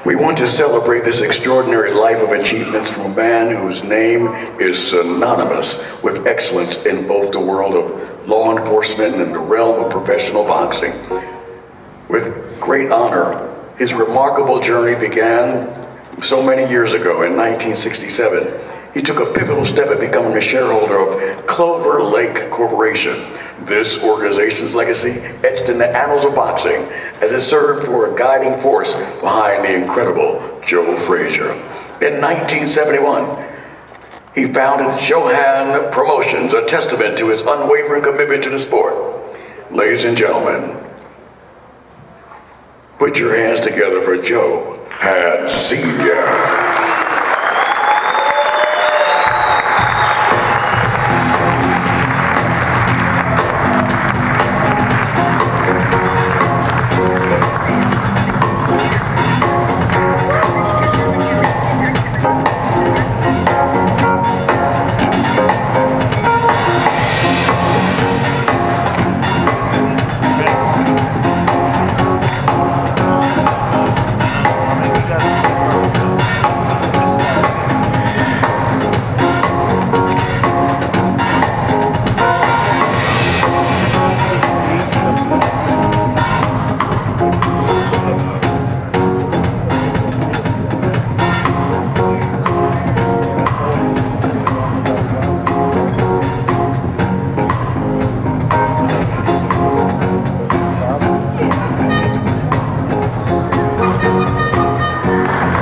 We want to celebrate this extraordinary life of achievements from a man whose name is synonymous with excellence in both the world of law enforcement and the realm of professional boxing. With great honor, his remarkable journey began so many years ago in 1967. He took a pivotal step in becoming a shareholder of Clover Lake Corporation. This organization's legacy etched in the annals of boxing as it served for a guiding force behind the incredible Joe Frazier. In 1971, he founded Johan Promotions, a testament to his unwavering commitment to the sport. Ladies and gentlemen, put your hands together for Joe Han Sr.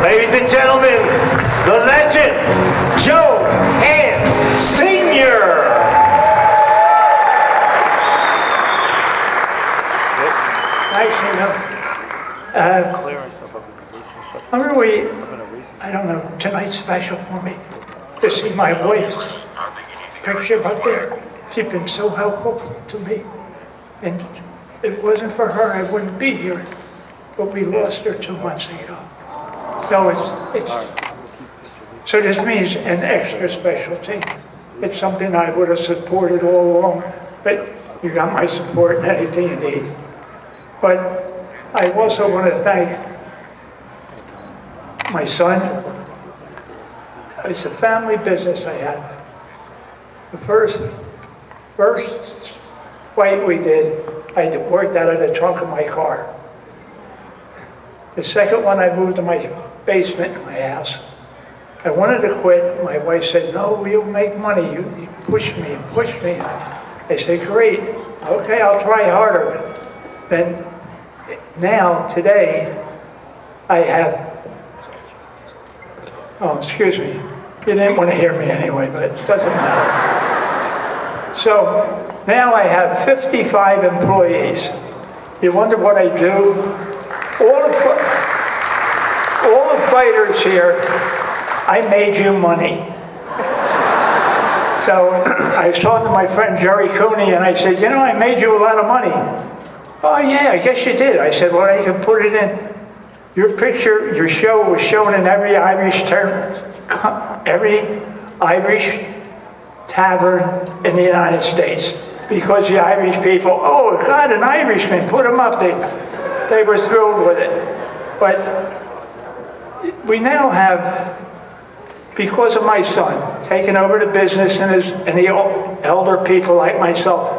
Ladies and gentlemen, the legend, Joe Han Sr. I'm really, I don't know, tonight's special for me to see my voice picture up there. She's been so helpful to me. And if it wasn't for her, I wouldn't be here. But we lost her 2 months ago. So so this means an extra specialty. It's something I would have supported all along, but you got my support and anything you need. But I also want to thank my son. It's a family business I had. The first fight we did, I worked out of the trunk of my car. The second one, I moved to my basement in my house. I wanted to quit. My wife said, no, you'll make money. You push me and push me. I said, great. Okay, I'll try harder. Then now, today, I have, oh, excuse me. You didn't want to hear me anyway, but it doesn't matter. So now I have 55 employees. You wonder what I do? All the fighters here, I made you money. So I was talking to my friend Jerry Cooney, and I said, you know, I made you a lot of money. Oh yeah, I guess you did. I said, well, you can put it in. Your picture, your show was shown in every Irish tavern in the United States. Because the Irish people, oh God, an Irishman, put him up. They were thrilled with it. But we now have, because of my son, taking over the business and the elder people like myself,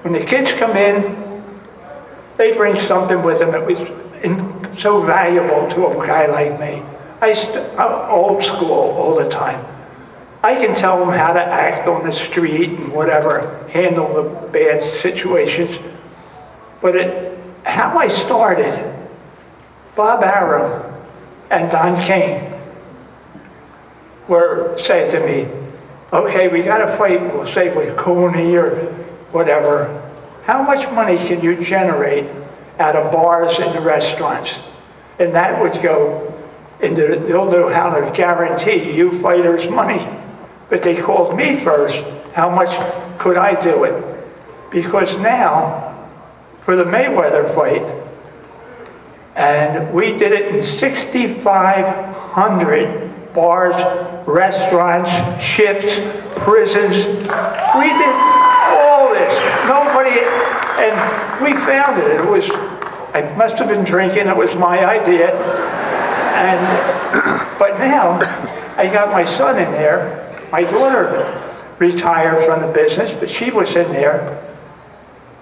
when the kids come in, they bring something with them that was so valuable to a guy like me. I'm old school all the time. I can tell them how to act on the street and whatever, handle the bad situations. But how I started, Bob Arum and Don King were saying to me, okay, we got to fight, we'll say with Cooney or whatever. How much money can you generate out of bars and the restaurants? And that would go into, they'll know how to guarantee you fighters money. But they called me first, how much could I do it? Because now, for the Mayweather fight, and we did it in 6,500 bars, restaurants, ships, prisons. We did all this. Nobody, and we found it. I must have been drinking. It was my idea. I got my son in there. My daughter retired from the business, but she was in there.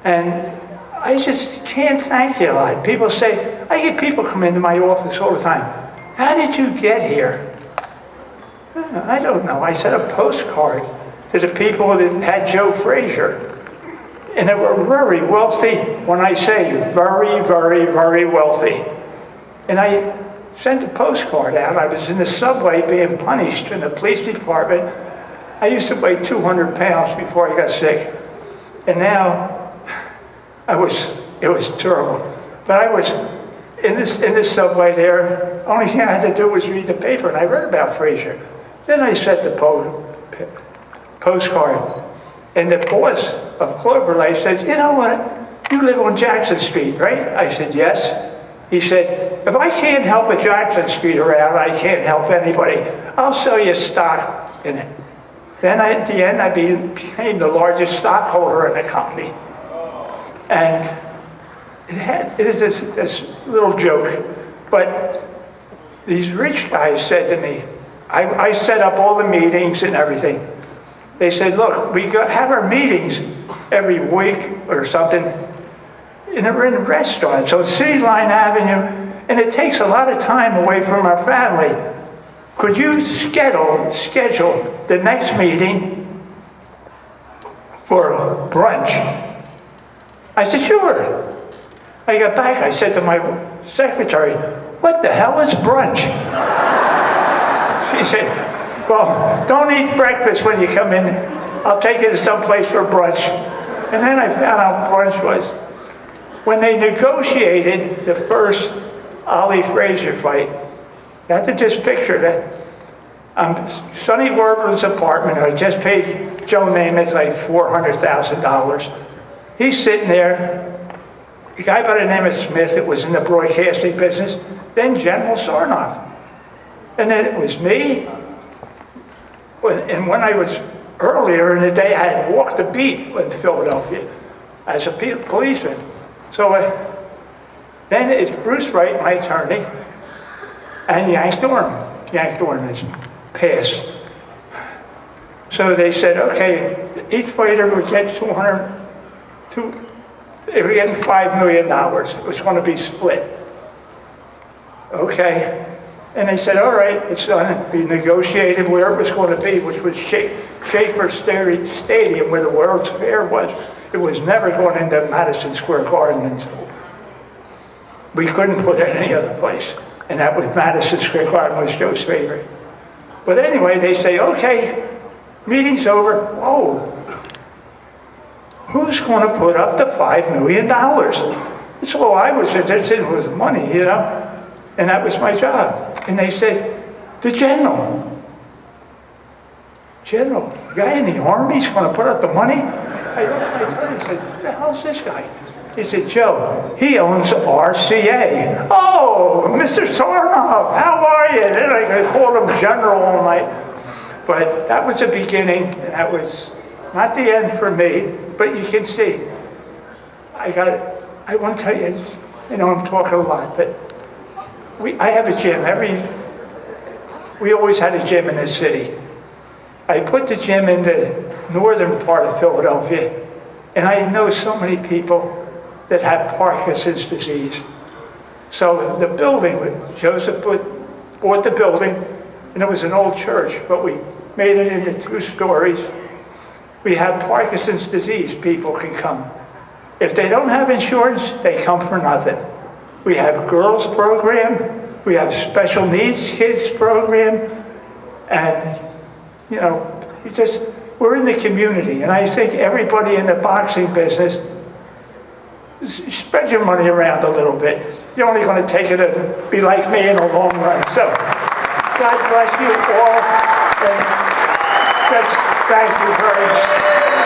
And I just can't thank you a lot. People say, I get people come into my office all the time. How did you get here? I don't know. I sent a postcard to the people that had Joe Frazier. And they were very wealthy. When I say very, very, very wealthy. And I sent a postcard out. I was in the subway being punished in the police department. I used to weigh 200 pounds before I got sick. And now, it was terrible. But I was in this subway there. Only thing I had to do was read the paper, and I read about Frazier. Then I sent the postcard. And the boss of Clover Life says, you know what? You live on Jackson Street, right? I said, yes. He said, if I can't help a Jackson Street around, I can't help anybody. I'll sell you stock in it. Then at the end, I became the largest stockholder in the company. And it is this little joke. But these rich guys said to me, I set up all the meetings and everything. They said, look, we have our meetings every week or something, and we're in restaurants on City Line Avenue, and it takes a lot of time away from our family. Could you schedule the next meeting for brunch? I said, sure. I got back, I said to my secretary, what the hell is brunch? She said, well, don't eat breakfast when you come in. I'll take you to someplace for brunch. And then I found out brunch was when they negotiated the first Ollie Frazier fight. You have to just picture that. Sonny Warbler's apartment, I just paid Joe Namath like $400,000. He's sitting there. A guy by the name of Smith that was in the broadcasting business, then General Sarnoff. And then it was me. And when I was earlier in the day, I had walked the beat in Philadelphia as a policeman. So then it's Bruce Wright, my attorney, and Yank Dorn. Yank Dorn is passed. So they said, okay, each fighter would get they were getting $5 million. It was going to be split. Okay. And they said, all right, it's done. We negotiated where it was going to be, which was Schaefer Stadium, where the World's Fair was. It was never going into Madison Square Garden. We couldn't put it in any other place. And that was Madison Square Garden was Joe's favorite. But anyway, they say, okay, meeting's over. Whoa. Who's going to put up the $5 million? That's all I was interested in was money, you know? And that was my job. And they said, the general. General, the guy in the Army's going to put up the money? I looked at my attorney and said, what the hell's this guy? He said, Joe, he owns RCA. Oh, Mr. Sarnoff, how are you? Then I called him General all night. But that was the beginning, and that was not the end for me, but you can see. I want to tell you, I'm talking a lot, but I have a gym. We always had a gym in this city. I put the gym in the northern part of Philadelphia, and I know so many people that have Parkinson's disease. So the building, Joseph bought the building, and it was an old church, but we made it into 2 stories. We have Parkinson's disease, people can come. If they don't have insurance, they come for nothing. We have girls program, we have special needs kids program, and we're in the community. And I think everybody in the boxing business, spread your money around a little bit. You're only going to take it and be like me in the long run. So, God bless you all, and just thank you very much.